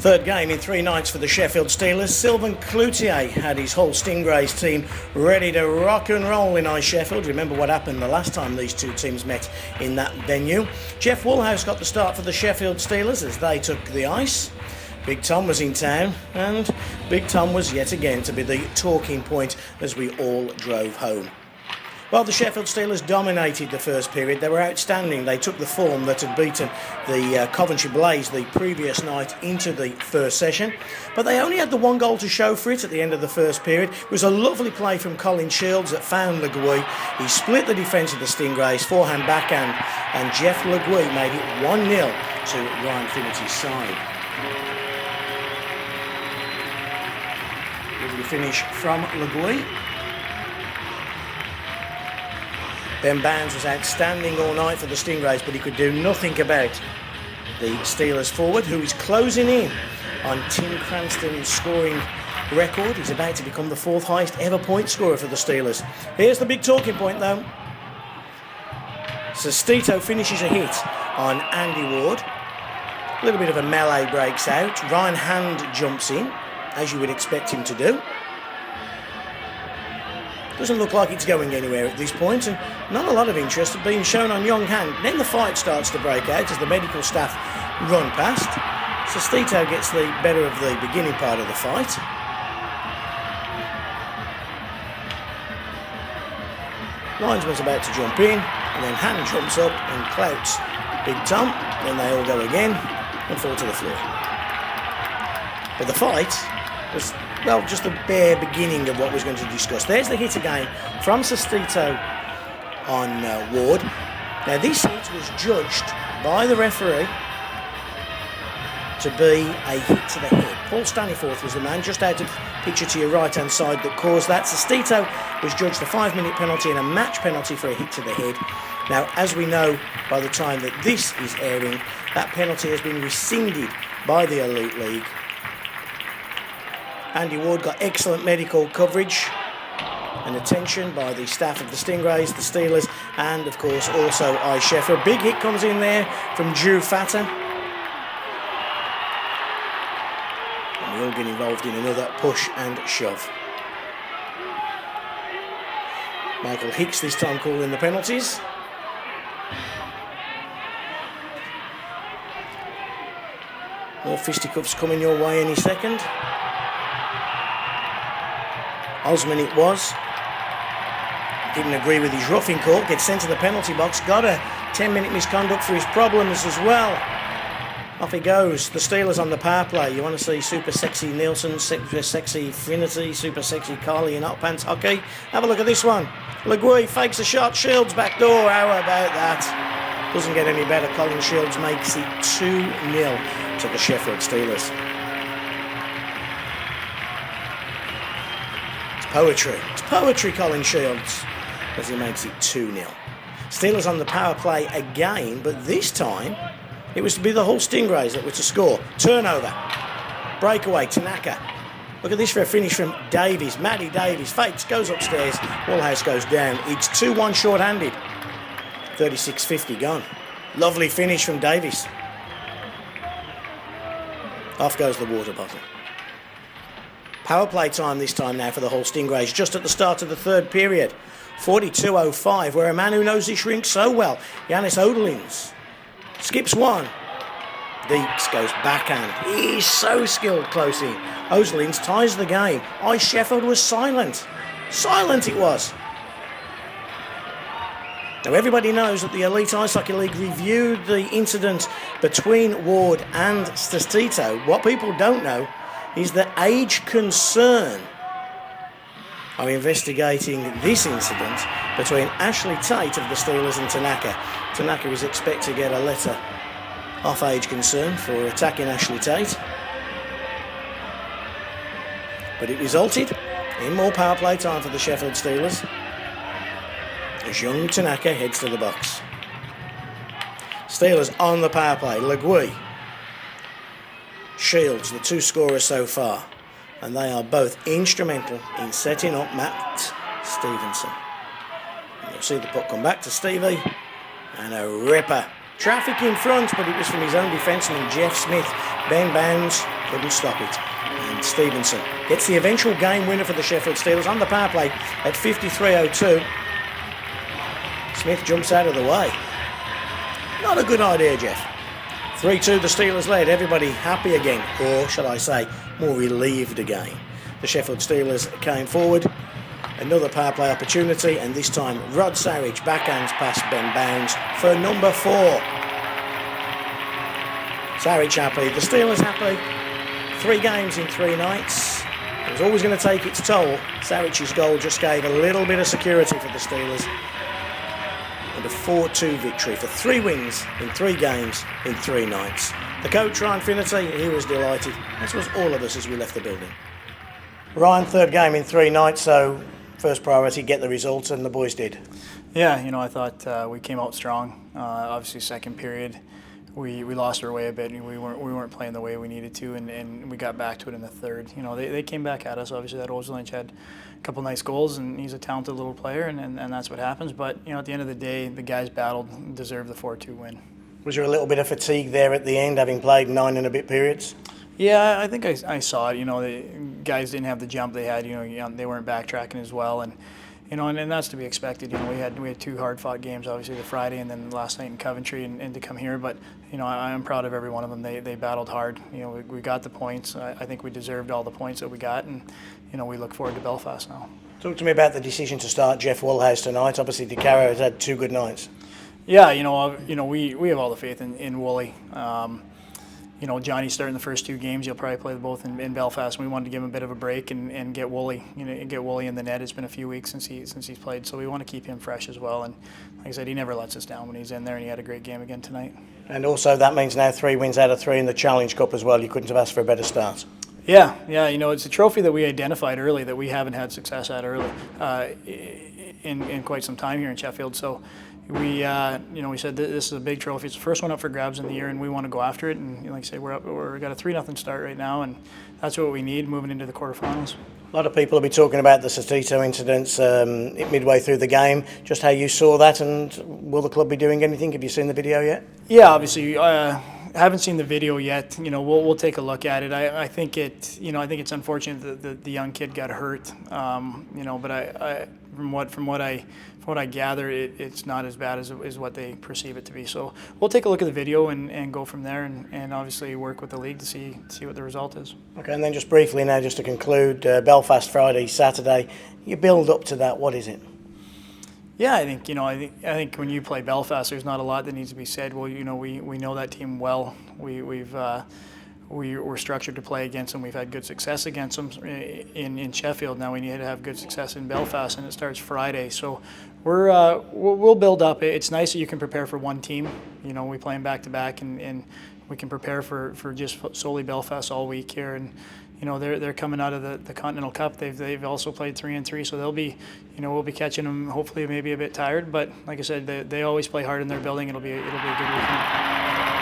Third game in 3 nights for the Sheffield Steelers. Sylvain Cloutier had his Hull Stingrays team ready to rock and roll in iceSheffield. Remember what happened the last time these two teams met in that venue. Jeff Woolhouse got the start for the Sheffield Steelers as they took the ice. Big Tom was in town, and Big Tom was yet again to be the talking point as we all drove home. Well, the Sheffield Steelers dominated the first period. They were outstanding. They took the form that had beaten the Coventry Blaze the previous night into the first session. But they only had the 1 goal to show for it at the end of the first period. It was a lovely play from Colin Shields that found Le Guy. He split the defence of the Stingrays, forehand, backhand, and Jeff Le Guy made it 1-0 to Ryan Finnerty's side. Lovely finish from Le Guy. Ben Bounds was outstanding all night for the Stingrays, but he could do nothing about the Steelers forward, who is closing in on Tim Cranston's scoring record. He's about to become the 4th highest ever point scorer for the Steelers. Here's the big talking point though. Sestito finishes a hit on Andy Ward. A little bit of a melee breaks out. Ryan Hand jumps in, as you would expect him to do. Doesn't look like it's going anywhere at this point, and not a lot of interest being shown on young Hand. Then the fight starts to break out as the medical staff run past. Sestito gets the better of the beginning part of the fight. Linesman's about to jump in, and then Hand jumps up and clouts Big Tom. Then they all go again and fall to the floor. But the fight was, well, just the bare beginning of what we're going to discuss. There's the hit again from Sestito on Ward. Now this hit was judged by the referee to be a hit to the head. Paul Staniforth was the man just out of picture to your right hand side that caused that. Sestito was judged a 5-minute penalty and a match penalty for a hit to the head. Now, as we know by the time that this is airing, that penalty has been rescinded by the Elite League. Andy Ward got excellent medical coverage and attention by the staff of the Stingrays, the Steelers, and of course also iceSheffield. Big hit comes in there from Drew Fatter. And we all get involved in another push and shove. Michael Hicks this time calling the penalties. More fisticuffs coming your way any second. Osman it was. Didn't agree with his roughing call. Gets sent to the penalty box. Got a 10-minute misconduct for his problems as well. Off he goes. The Steelers on the power play. You want to see super sexy Nielsen, super sexy Finnerty, super sexy Carly in hot pants hockey? Have a look at this one. Le Guy fakes a shot. Shields back door. How about that? Doesn't get any better. Colin Shields makes it 2-0 to the Sheffield Steelers. It's poetry, Colin Shields, as he makes it 2-0. Steelers on the power play again, but this time it was to be the Hull Stingrays that were to score. Turnover, breakaway, Tanaka. Look at this for a finish from Davies. Matty Davies fakes, goes upstairs, Woolhouse goes down. It's 2-1 short-handed. 36.50 gone. Lovely finish from Davies. Off goes the water bottle. Power play time this time now for the Hull Stingrays, just at the start of the third period. 42.05, where a man who knows this rink so well, Yannis Odelins, skips one. Deeks goes backhand. He's so skilled close in. Odelins ties the game. iceSheffield was silent. Silent it was. Now everybody knows that the Elite Ice Hockey League reviewed the incident between Ward and Sestito. What people don't know is that Age Concern are investigating this incident between Ashley Tate of the Steelers and Tanaka. Tanaka is expected to get a letter off Age Concern for attacking Ashley Tate. But it resulted in more power play time for the Sheffield Steelers as young Tanaka heads to the box. Steelers on the power play. Le Guy, Shields, the 2 scorers so far, and they are both instrumental in setting up Matt Stevenson. And you'll see the puck come back to Stevie, and a ripper Traffic in front, but it was from his own defenceman, Jeff Smith. Ben Bounds couldn't stop it. And Stevenson gets the eventual game winner for the Sheffield Steelers on the power play at 53:02. Smith jumps out of the way. Not a good idea, Jeff. 3-2, the Steelers led. Everybody happy again, or shall I say, more relieved again. The Sheffield Steelers came forward. Another power play opportunity, and this time Rod Sarich backhands past Ben Bounds for number 4. Sarich happy, the Steelers happy. 3 games in 3 nights. It was always going to take its toll. Sarich's goal just gave a little bit of security for the Steelers. And a 4-2 victory for 3 wins in 3 games in 3 nights. The coach, Ryan Finnerty, he was delighted, as was all of us as we left the building. Ryan, 3rd game in 3 nights, so first priority, get the results, and the boys did. Yeah, I thought we came out strong. Obviously, second period, we lost our way a bit, and we weren't playing the way we needed to, and we got back to it in the third. They came back at us. Obviously, that Ozelinch had a couple nice goals, and he's a talented little player, and that's what happens. But at the end of the day, the guys battled, and deserved the 4-2 win. Was there a little bit of fatigue there at the end, having played 9 and a bit periods? Yeah, I think I saw it. The guys didn't have the jump they had. They weren't backtracking as well, and that's to be expected. We had 2 hard-fought games, obviously the Friday and then last night in Coventry, and to come here. But I am proud of every one of them. They battled hard. We got the points. I think we deserved all the points that we got, and we look forward to Belfast now. Talk to me about the decision to start Jeff Woolhouse tonight. Obviously, DeCaro has had 2 good nights. Yeah, we have all the faith in Wooly. Johnny's starting the first 2 games. He'll probably play both in Belfast. We wanted to give him a bit of a break and get Wooly, get Wooly in the net. It's been a few weeks since he's played, so we want to keep him fresh as well. And like I said, he never lets us down when he's in there, and he had a great game again tonight. And also that means now 3 wins out of 3 in the Challenge Cup as well. You couldn't have asked for a better start. Yeah. It's a trophy that we identified early that we haven't had success at early in quite some time here in Sheffield. So we said this is a big trophy. It's the first one up for grabs in the year, and we want to go after it. And like I say, we're got a 3-0 start right now, and that's what we need moving into the quarterfinals. A lot of people will be talking about the Satito incidents midway through the game. Just how you saw that, and will the club be doing anything? Have you seen the video yet? Yeah, obviously. I haven't seen the video yet. We'll take a look at it. I think it's unfortunate that the young kid got hurt. But from what I gather, it's not as bad as what they perceive it to be. So we'll take a look at the video and go from there, and obviously work with the league to see what the result is. Okay, and then just briefly now, just to conclude, Belfast Friday, Saturday. You build up to that. What is it? Yeah, I think when you play Belfast, there's not a lot that needs to be said. Well, we know that team well. We're structured to play against them. We've had good success against them in Sheffield. Now we need to have good success in Belfast, and it starts Friday. So we'll build up. It's nice that you can prepare for one team. We play them back to back, and we can prepare for just solely Belfast all week here. And they're coming out of the Continental Cup. They've also played 3-3, so they'll be, we'll be catching them. Hopefully, maybe a bit tired, but like I said, they always play hard in their building. It'll be a good weekend.